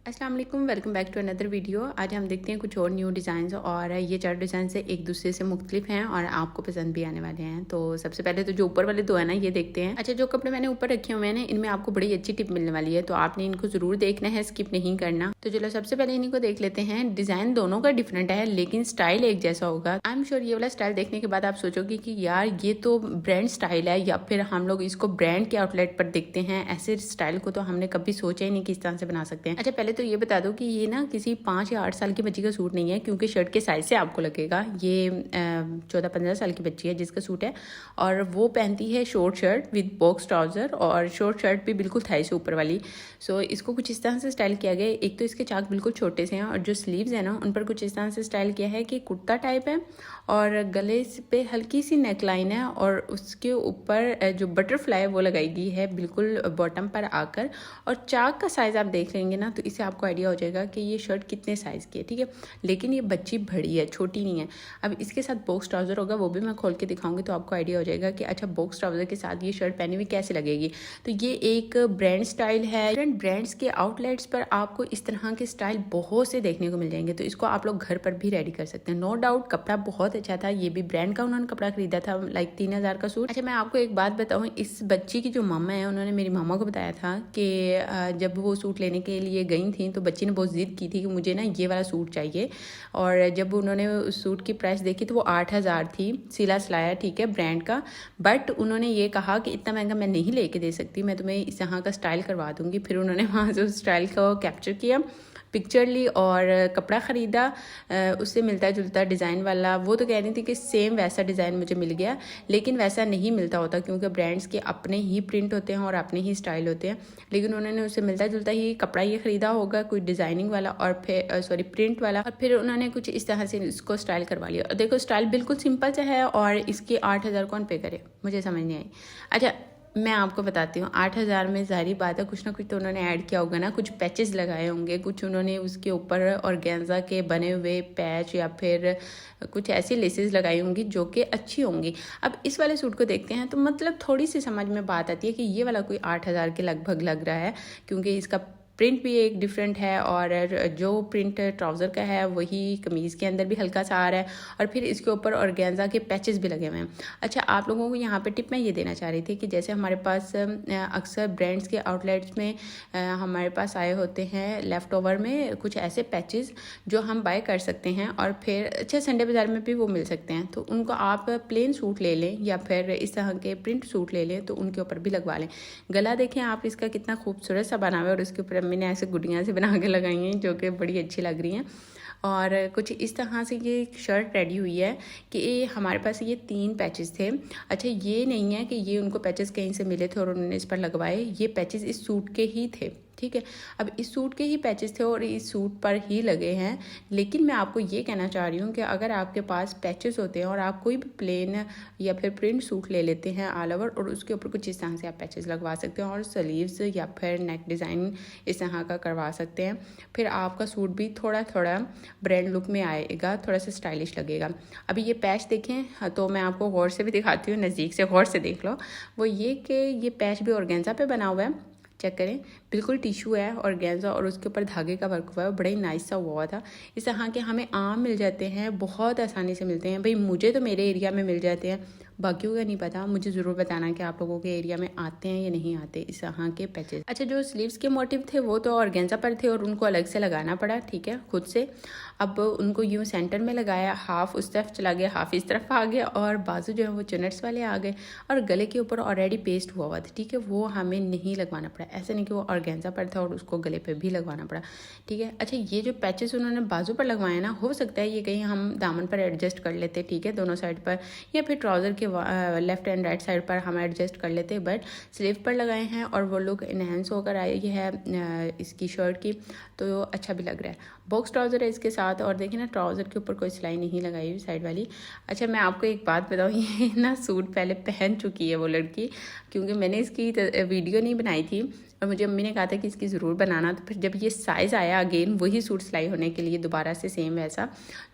अस्सलाम वालेकुम, welcome back to another video. आज हम देखते हैं कुछ और न्यू डिज़ाइंस और ये 4 डिज़ाइन से एक दूसरे से मुख्तलिफ हैं और आपको पसंद भी आने वाले हैं। तो सबसे पहले तो जो ऊपर वाले दो है ना, ये देखते हैं। अच्छा, जो कपड़े मैंने ऊपर रखे हुए हैं इनमें आपको बड़ी अच्छी टिप मिलने वाली है, तो आपने इनको ज़रूर देखना है, स्किप नहीं करना। तो चलो सबसे पहले इन्हीं को देख लेते हैं। डिज़ाइन दोनों का डिफरेंट है लेकिन स्टाइल एक जैसा होगा। आई एम श्योर ये वाला स्टाइल देखने के बाद आप सोचोगे कि यार ये तो ब्रांड स्टाइल है, या फिर हम लोग इसको ब्रांड के आउटलेट पर देखते हैं। ऐसे स्टाइल को तो हमने कभी सोचा ही नहीं कि इस तरह से बना सकते हैं। अच्छा, पहले तो ये बता दो कि ये ना किसी 5 या 8 साल की बच्ची का सूट नहीं है, क्योंकि शर्ट के साइज से आपको लगेगा। ये 14-15 साल की बच्ची है जिसका सूट है, और वो पहनती है short shirt with box trouser, और शॉर्ट शर्ट भी बिल्कुल थाई से ऊपर वाली। सो इसको कुछ इस तरह से स्टाइल किया गया है। एक तो इसके चाक बिल्कुल छोटे से हैं, और जो स्लीव्स है ना उन पर कुछ इस तरह से स्टाइल किया है कि कुर्ता टाइप है, और गले पे हल्की सी नेकलाइन है, और उसके ऊपर जो बटरफ्लाई है वो लगाई गई है बिल्कुल बॉटम पर आकर। और चाक का साइज़ आप देख लेंगे ना तो इससे आपको आइडिया हो जाएगा कि ये शर्ट कितने साइज़ की है, ठीक है। लेकिन ये बच्ची बड़ी है, छोटी नहीं है। अब इसके साथ बॉक्स ट्राउज़र होगा, वो भी मैं खोल के दिखाऊंगी, तो आपको आइडिया हो जाएगा कि अच्छा बॉक्स ट्राउज़र के साथ ये शर्ट पहनी हुई कैसे लगेगी। तो ये एक ब्रांड स्टाइल है। डिफरेंट ब्रांड्स के आउटलेट्स पर आपको इस तरह के स्टाइल बहुत से देखने को मिल जाएंगे, तो इसको आप लोग घर पर भी रेडी कर सकते हैं। नो डाउट कपड़ा बहुत अच्छा था, ये भी ब्रांड का उन्होंने कपड़ा खरीदा था, लाइक 3000 का सूट। अच्छा, मैं आपको एक बात बताऊँ, इस बच्ची की जो मामा है उन्होंने मेरी मामा को बताया था कि जब वो सूट लेने के लिए गई थी तो बच्ची ने बहुत जिद की थी कि मुझे ना ये वाला सूट चाहिए। और जब उन्होंने उस सूट की प्राइस देखी तो वो 8000 थी, सिला सिलाया, ठीक है, ब्रांड का। बट उन्होंने ये कहा कि इतना महंगा मैं नहीं लेके दे सकती, मैं तुम्हें इस यहाँ का स्टाइल करवा दूंगी। फिर उन्होंने वहाँ से उस स्टाइल को कैप्चर किया, पिक्चर ली और कपड़ा ख़रीदा उससे मिलता जुलता डिज़ाइन वाला। वो तो कह रही थी कि सेम वैसा डिज़ाइन मुझे मिल गया, लेकिन वैसा नहीं मिलता होता, क्योंकि ब्रांड्स के अपने ही प्रिंट होते हैं और अपने ही स्टाइल होते हैं। लेकिन उन्होंने उससे मिलता जुलता ही कपड़ा ये ख़रीदा होगा, कोई डिज़ाइनिंग वाला, और फिर प्रिंट वाला, और फिर उन्होंने कुछ इस तरह से इसको स्टाइल करवा लिया। और देखो स्टाइल बिल्कुल सिंपल सा है, और इसके 8000 कौन पे करे, मुझे समझ नहीं आई। अच्छा, मैं आपको बताती हूँ, 8000 में ज़ाहिर बात है कुछ ना कुछ तो उन्होंने ऐड किया होगा ना, कुछ पैचेस लगाए होंगे, कुछ उन्होंने उसके ऊपर ऑर्गेन्जा के बने हुए पैच या फिर कुछ ऐसी लेसेस लगाई होंगी जो कि अच्छी होंगी। अब इस वाले सूट को देखते हैं तो मतलब थोड़ी सी समझ में बात आती है कि ये वाला कोई 8000 के लगभग लग रहा है, क्योंकि इसका प्रिंट भी एक डिफरेंट है, और जो प्रिंट ट्राउज़र का है वही कमीज़ के अंदर भी हल्का सा आ रहा है, और फिर इसके ऊपर ऑर्गेन्जा के पैचेस भी लगे हुए हैं। अच्छा, आप लोगों को यहाँ पे टिप मैं ये देना चाह रही थी कि जैसे हमारे पास अक्सर ब्रांड्स के आउटलेट्स में हमारे पास आए होते हैं लेफ़्ट ओवर में कुछ ऐसे पैचेस जो हम बाय कर सकते हैं, और फिर अच्छा संडे बाज़ार में भी वो मिल सकते हैं। तो उनको आप प्लेन सूट ले लें या फिर इस तरह के प्रिंट सूट ले लें, तो उनके ऊपर भी लगवा लें। गला देखें आप इसका कितना खूबसूरत सा बना हुआ है, और उसके ऊपर मैंने ऐसे गुड़ियाँ से बना के लगाई हैं जो कि बड़ी अच्छी लग रही हैं। और कुछ इस तरह से ये शर्ट रेडी हुई है कि हमारे पास ये 3 पैचेस थे। अच्छा, ये नहीं है कि ये उनको पैचेस कहीं से मिले थे और उन्होंने इस पर लगवाए, ये पैचेस इस सूट के ही थे, ठीक है। अब इस सूट के ही पैचेस थे और इस सूट पर ही लगे हैं। लेकिन मैं आपको ये कहना चाह रही हूँ कि अगर आपके पास पैचेस होते हैं और आप कोई भी प्लेन या फिर प्रिंट सूट ले लेते हैं ऑल ओवर, और उसके ऊपर कुछ इस तरह से आप पैचेस लगवा सकते हैं और स्लीव्स या फिर नेक डिज़ाइन इस तरह का करवा सकते हैं, फिर आपका सूट भी थोड़ा थोड़ा ब्रांड लुक में आएगा, थोड़ा सा स्टाइलिश लगेगा। अभी ये पैच देखें तो मैं आपको गौर से भी दिखाती हूँ, नज़दीक से गौर से देख लो। वो ये कि ये पैच भी ऑर्गेन्जा पे बना हुआ है, चेक करें, बिल्कुल टिशू है ऑर्गेन्जा, और उसके ऊपर धागे का वर्क हुआ है, बड़ा ही नाइस सा हुआ था। इस तरह के हमें आम मिल जाते हैं, बहुत आसानी से मिलते हैं। भाई मुझे तो मेरे एरिया में मिल जाते हैं, बाकियों का नहीं पता, मुझे ज़रूर बताना कि आप लोगों के एरिया में आते हैं या नहीं आते इस तरह के पैचेस। अच्छा, जो स्लीव्स के मोटिव थे वो तो ऑर्गेन्जा पर थे और उनको अलग से लगाना पड़ा, ठीक है, खुद से। अब उनको यूँ सेंटर में लगाया, हाफ उस तरफ चला गया, हाफ इस तरफ आ गया, और बाजू जो है वो चुनट्स वाले आ गए, और गले के ऊपर ऑलरेडी पेस्ट हुआ था, ठीक है, वो हमें नहीं लगवाना पड़ा। ऐसा नहीं कि वो ऑर्गेन्जा पर था और उसको गले पे भी लगवाना पड़ा, ठीक है। अच्छा, ये जो पैचेस उन्होंने बाजू पर लगवाए ना, हो सकता है ये कहीं हम दामन पर एडजस्ट कर लेते, ठीक है, दोनों साइड पर, या फिर ट्राउज़र के लेफ्ट एंड राइट साइड पर हम एडजस्ट कर लेते, बट स्लीव पर लगाए हैं और वो लुक इनहेंस होकर आई है इसकी शर्ट की, तो अच्छा भी लग रहा है। बॉक्स ट्राउज़र है इसके साथ, और देखिए ना ट्राउज़र के ऊपर कोई सिलाई नहीं लगाई हुई साइड वाली। अच्छा, मैं आपको एक बात बताऊँ, ये ना सूट पहले पहन चुकी है वो लड़की, क्योंकि मैंने इसकी वीडियो नहीं बनाई थी, और मुझे अम्मी ने कहा था कि इसकी ज़रूर बनाना। तो फिर जब ये साइज़ आया अगेन वही सूट सिलाई होने के लिए दोबारा से सेम वैसा,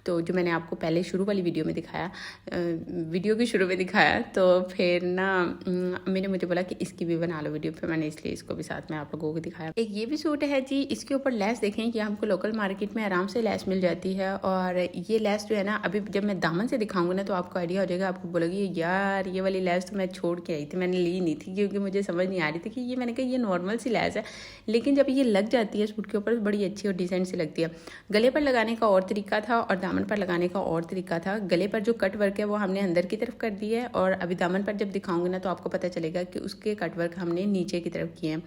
तो जो मैंने आपको पहले शुरू वाली वीडियो में दिखाया, वीडियो के शुरू में दिखाया, तो फिर ना अम्मी ने मुझे बोला कि इसकी भी बना लो वीडियो, फिर मैंने इसलिए इसको भी साथ में आप लोगों को दिखाया। एक ये भी सूट है जी, इसके ऊपर लेस देखें, ये हमको लोकल मार्केट में आराम से लेस मिल जाती है। और ये लेस जो है ना, अभी जब मैं दामन से दिखाऊंगी ना तो आपको आइडिया हो जाएगा, आपको बोलोगी यार ये वाली लेस तो मैं छोड़ के आई थी, मैंने ली नहीं थी क्योंकि मुझे समझ नहीं आ रही थी कि ये, मैंने कहा ये नॉर्मल सी लेस है, लेकिन जब ये लग जाती है सूट के ऊपर बड़ी अच्छी और डिसेंट सी लगती है। गले पर लगाने का और तरीका था और दामन पर लगाने का और तरीका था। गले पर जो कट वर्क है वो हमने अंदर की तरफ कर दी है, और अभी दामन पर जब दिखाऊंगी ना तो आपको पता चलेगा कि उसके कट वर्क हमने नीचे की तरफ किए हैं।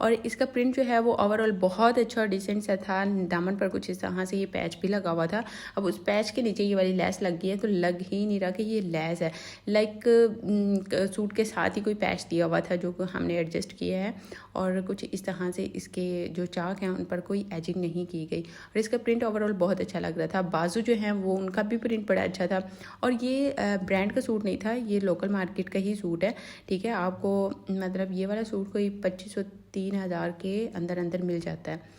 और इसका प्रिंट जो है वो ओवरऑल बहुत अच्छा और डिसेंट सा था। दामन पर कुछ इस तरह से ये पैच भी लगा हुआ था। अब उस पैच के नीचे ये वाली लेस लग गई है तो लग ही नहीं रहा कि ये लेस है, लाइक सूट के साथ ही कोई पैच दिया हुआ था जो हमने एडजस्ट किया है। और कुछ इस तरह से इसके जो चाक हैं उन पर कोई एजिंग नहीं की गई, और इसका प्रिंट ओवरऑल बहुत अच्छा लग रहा था। बाजू जो हैं वो उनका भी प्रिंट बड़ा अच्छा था। और ये ब्रांड का सूट नहीं था, ये लोकल मार्केट का ही सूट है, ठीक है। आपको मतलब ये वाला सूट कोई 2500-3000 के अंदर अंदर मिल जाता है।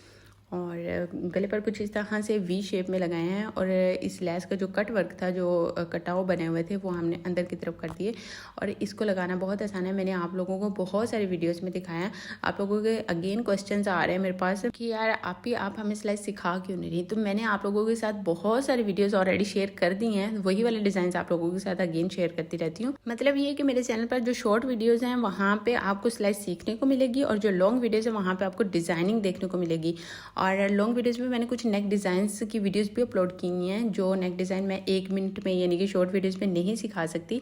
और गले पर कुछ इस तरह से वी शेप में लगाए हैं, और इस लेस का जो कट वर्क था, जो कटाव बने हुए थे, वो हमने अंदर की तरफ कर दिए। और इसको लगाना बहुत आसान है, मैंने आप लोगों को बहुत सारे वीडियोस में दिखाया है। आप लोगों के अगेन क्वेश्चंस आ रहे हैं मेरे पास कि यार आप हमें सिलाई सिखा क्यों नहीं रही, तो मैंने आप लोगों के साथ बहुत सारे वीडियोज़ ऑलरेडी शेयर कर दी हैं, वही वाले डिज़ाइन आप लोगों के साथ अगेन शेयर करती रहती हूँ। मतलब ये है कि मेरे चैनल पर जो शॉर्ट वीडियोज़ हैं वहाँ पर आपको सिलाई सीखने को मिलेगी, और जो लॉन्ग वीडियोज़ है वहाँ पर आपको डिज़ाइनिंग देखने को मिलेगी। और लॉन्ग वीडियोस में मैंने कुछ नेक डिज़ाइंस की वीडियोस भी अपलोड की हैं, जो नेक डिज़ाइन मैं 1 मिनट में यानी कि शॉर्ट वीडियोस में नहीं सिखा सकती,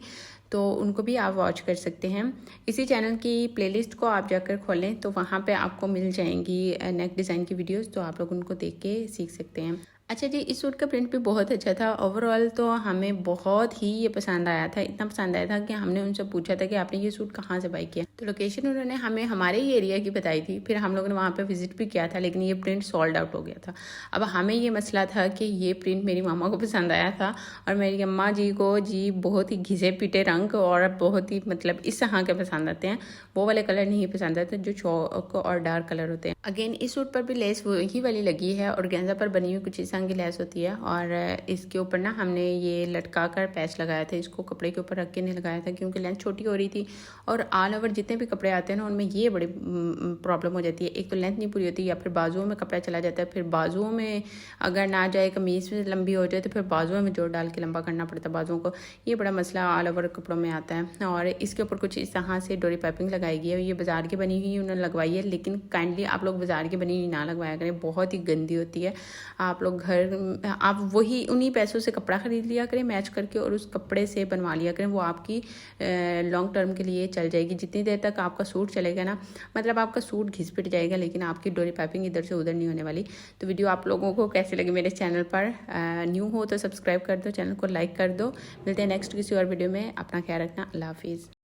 तो उनको भी आप वॉच कर सकते हैं। इसी चैनल की प्लेलिस्ट को आप जाकर खोलें तो वहाँ पे आपको मिल जाएंगी नेक डिज़ाइन की वीडियोस, तो आप लोग उनको देख के सीख सकते हैं। अच्छा जी, इस सूट का प्रिंट भी बहुत अच्छा था। ओवरऑल तो हमें बहुत ही ये पसंद आया था, इतना पसंद आया था कि हमने उनसे पूछा था कि आपने ये सूट कहाँ से बाई किया, तो लोकेशन उन्होंने हमें हमारे ही एरिया की बताई थी। फिर हम लोगों ने वहाँ पे विजिट भी किया था, लेकिन ये प्रिंट सोल्ड आउट हो गया था। अब हमें ये मसला था कि ये प्रिंट मेरी मामा को पसंद आया था, और मेरी अम्मा जी को जी बहुत ही घिसे पीटे रंग और बहुत ही मतलब इस तरह के पसंद आते हैं, वो वाले कलर नहीं पसंद आते जो चौक और डार्क कलर होते हैं। अगेन इस सूट पर भी लेस वही वाली लगी है, और गेंजा पर बनी हुई कुछ इस की लेस होती है। और इसके ऊपर ना हमने ये लटका कर पैच लगाया था, इसको कपड़े के ऊपर रख के नहीं लगाया था क्योंकि लेंथ छोटी हो रही थी। और ऑल ओवर जितने भी कपड़े आते हैं ना उनमें ये बड़ी प्रॉब्लम हो जाती है, एक तो लेंथ नहीं पूरी होती, या फिर बाजुओं में कपड़ा चला जाता है, फिर बाजुओं में अगर ना जाए, कमीज़ में लंबी हो जाए तो फिर बाजुओं में जोड़ डाल के लंबा करना पड़ता है बाजुओं को, ये बड़ा मसला ऑल ओवर कपड़ों में आता है। और इसके ऊपर कुछ इस तरह से डोरी पाइपिंग लगाई गई है, ये बाजार की बनी हुई उन्होंने लगवाई है, लेकिन काइंडली आप लोग बाजार की बनी हुई ना लगवाया करें, बहुत ही गंदी होती है। आप लोग घर आप वही उन्हीं पैसों से कपड़ा खरीद लिया करें मैच करके, और उस कपड़े से बनवा लिया करें, वो आपकी लॉन्ग टर्म के लिए चल जाएगी। जितनी देर तक आपका सूट चलेगा ना, मतलब आपका सूट घिस पिट जाएगा, लेकिन आपकी डोरी पाइपिंग इधर से उधर नहीं होने वाली। तो वीडियो आप लोगों को कैसे लगे मेरे चैनल पर, न्यू हो तो सब्सक्राइब कर दो, चैनल को लाइक कर दो। मिलते हैं नेक्स्ट किसी और वीडियो में, अपना ख्याल रखना, अल्लाह हाफिज़।